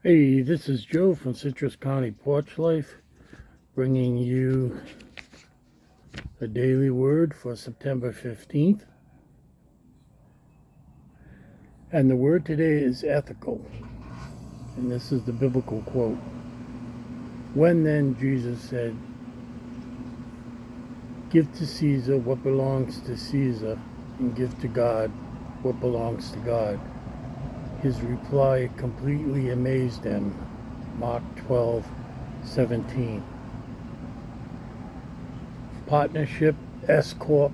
Hey, this is Joe from Citrus County Porch Life, bringing you a daily word for September 15th. And the word today is ethical. And this is the biblical quote. When then Jesus said, "Give to Caesar what belongs to Caesar, and give to God what belongs to God," his reply completely amazed them. Mark 12:17. Partnership, S Corp,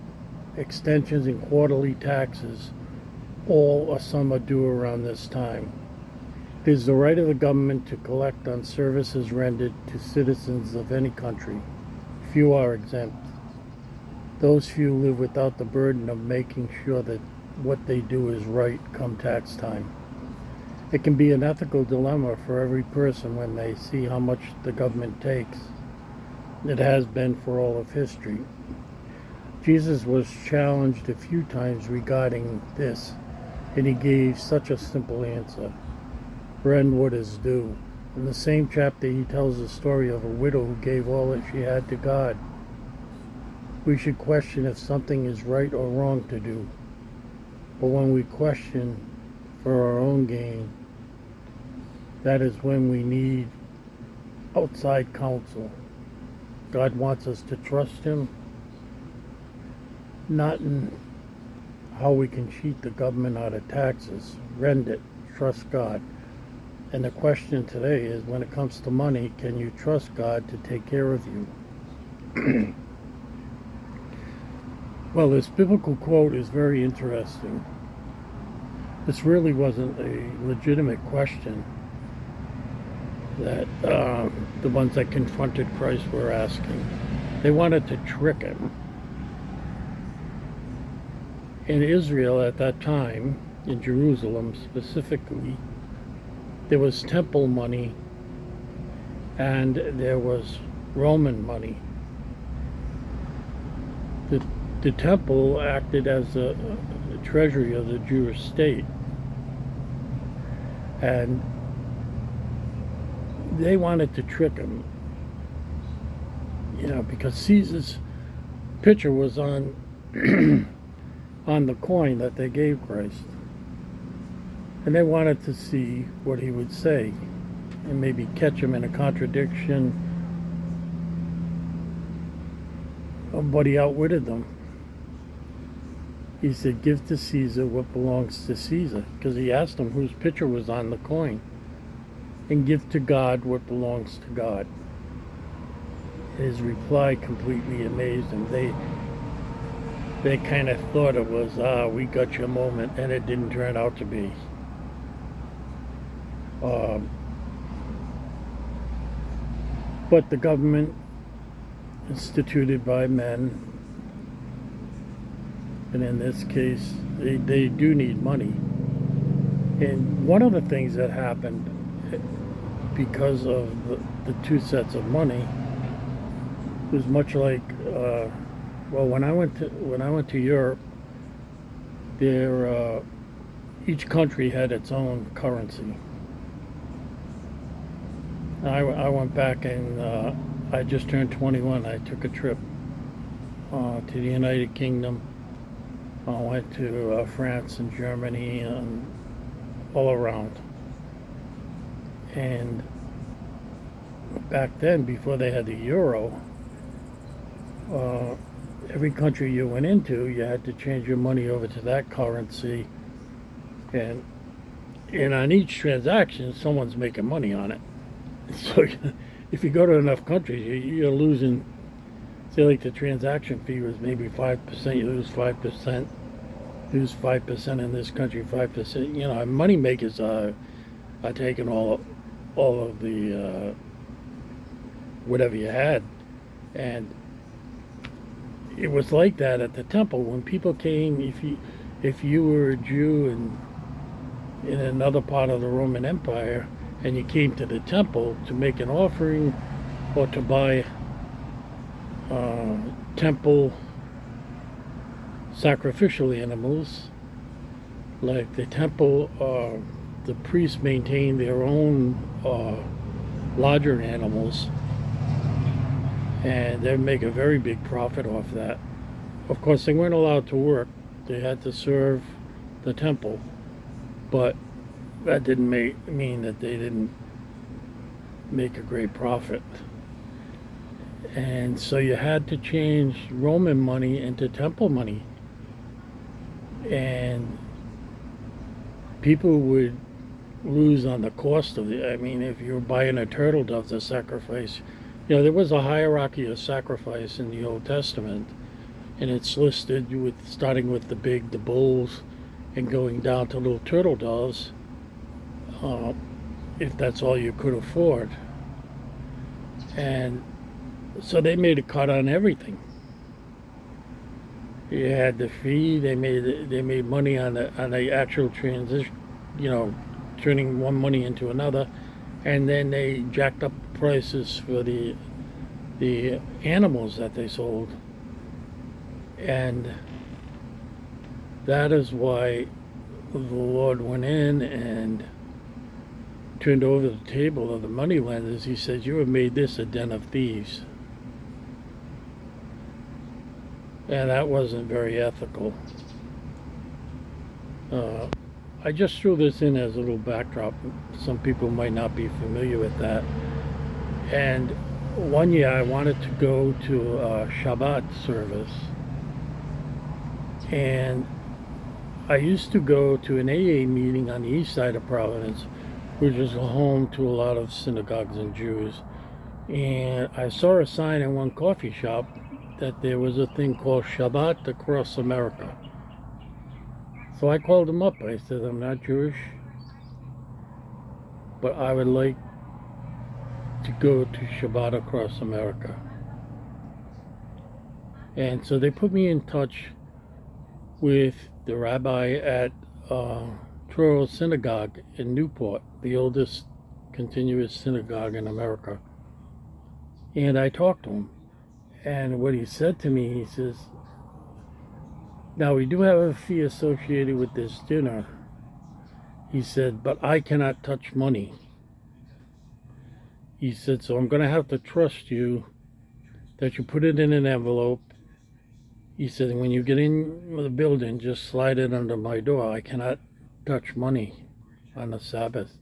extensions, and quarterly taxes, all a sum are due around this time. It is the right of the government to collect on services rendered to citizens of any country. Few are exempt. Those few live without the burden of making sure that what they do is right come tax time. It can be an ethical dilemma for every person when they see how much the government takes. It has been for all of history. Jesus was challenged a few times regarding this, and he gave such a simple answer: rend what is due. In the same chapter, he tells the story of a widow who gave all that she had to God. We should question if something is right or wrong to do. But when we question for our own gain, that is when we need outside counsel. God wants us to trust him, not in how we can cheat the government out of taxes. Rend it. Trust God. And the question today is, when it comes to money, can you trust God to take care of you? Well, this biblical quote is very interesting. This really wasn't a legitimate question that the ones that confronted Christ were asking. They wanted to trick him. In Israel at that time, in Jerusalem specifically, there was temple money and there was Roman money. The temple acted as the treasury of the Jewish state, and they wanted to trick him, because Caesar's picture was on on the coin that they gave Christ, and they wanted to see what he would say and maybe catch him in a contradiction, but he outwitted them. He said, "Give to Caesar what belongs to Caesar," because he asked them whose picture was on the coin, "and give to God what belongs to God." His reply completely amazed them. They kind of thought it was, we got your moment, and it didn't turn out to be. But the government, instituted by men, and in this case, they do need money. And one of the things that happened because of the two sets of money was much like, when I went to Europe, there each country had its own currency. I went back and I just turned 21. I took a trip to the United Kingdom. I went to France and Germany and all around. And back then, before they had the euro, every country you went into, you had to change your money over to that currency. And on each transaction, someone's making money on it. So if you go to enough countries, you're losing. Say like the transaction fee was maybe 5%, you lose 5%. Lose 5% in this country, 5%. Money makers are taking all of the whatever you had, and it was like that at the temple when people came. If you were a Jew in another part of the Roman Empire, and you came to the temple to make an offering or to buy temple sacrificial animals, like the temple the priests maintained their own larger animals, and they make a very big profit off that. Of course, they weren't allowed to work. They had to serve the temple, but that didn't mean that they didn't make a great profit. And so you had to change Roman money into temple money. And people would lose on the cost of it. I mean, if you're buying a turtle dove to sacrifice, there was a hierarchy of sacrifice in the Old Testament, and it's listed with starting with the bulls, and going down to little turtle doves, if that's all you could afford. And so they made a cut on everything. You had the fee. They made money on the actual transition, turning one money into another, and then they jacked up prices for the animals that they sold, and that is why the Lord went in and turned over the table of the moneylenders. He said, "You have made this a den of thieves." And that wasn't very ethical. I just threw this in as a little backdrop. Some people might not be familiar with that. And one year I wanted to go to a Shabbat service. And I used to go to an AA meeting on the east side of Providence, which is home to a lot of synagogues and Jews. And I saw a sign in one coffee shop that there was a thing called Shabbat across America. So I called them up. I said, "I'm not Jewish, but I would like to go to Shabbat across America." And so they put me in touch with the rabbi at Touro Synagogue in Newport, the oldest continuous synagogue in America. And I talked to him. And what he said to me, he says, "Now we do have a fee associated with this dinner." He said, "But I cannot touch money." He said, "So I'm going to have to trust you that you put it in an envelope." He said, "When you get in the building, just slide it under my door. I cannot touch money on the Sabbath."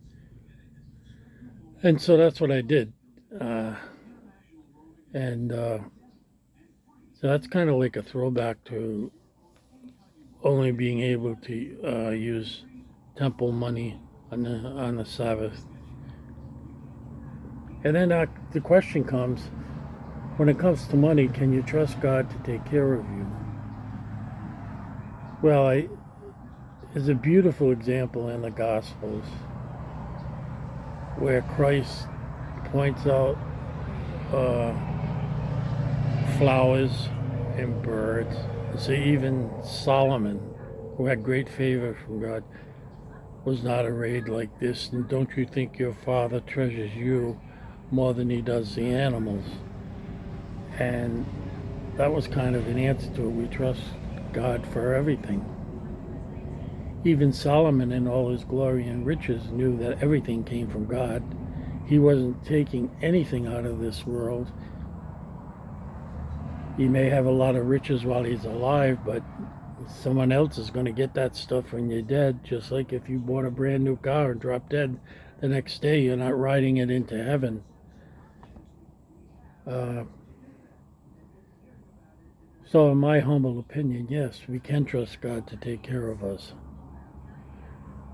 And so that's what I did. So that's kind of like a throwback to only being able to use temple money on the Sabbath. And then the question comes, when it comes to money, can you trust God to take care of you? Well, there's a beautiful example in the Gospels where Christ points out flowers and birds. So even Solomon, who had great favor from God, was not arrayed like this. And don't you think your Father treasures you more than he does the animals? And that was kind of an answer to it. We trust God for everything. Even Solomon, in all his glory and riches, knew that everything came from God. He wasn't taking anything out of this world. He may have a lot of riches while he's alive, but someone else is going to get that stuff when you're dead. Just like if you bought a brand new car and dropped dead the next day, you're not riding it into heaven. So in my humble opinion, yes, we can trust God to take care of us.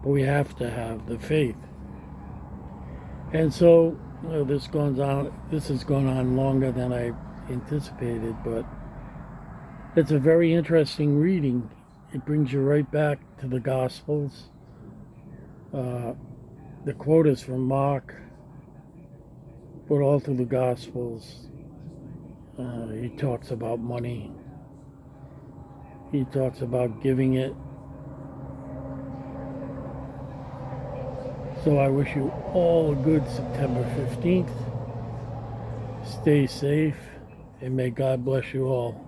But we have to have the faith. And so this has gone on longer than I anticipated, but it's a very interesting reading. It brings you right back to the Gospels. The quote is from Mark, but all through the Gospels he talks about money. He talks about giving it. So I wish you all a good September 15th. Stay safe, and may God bless you all.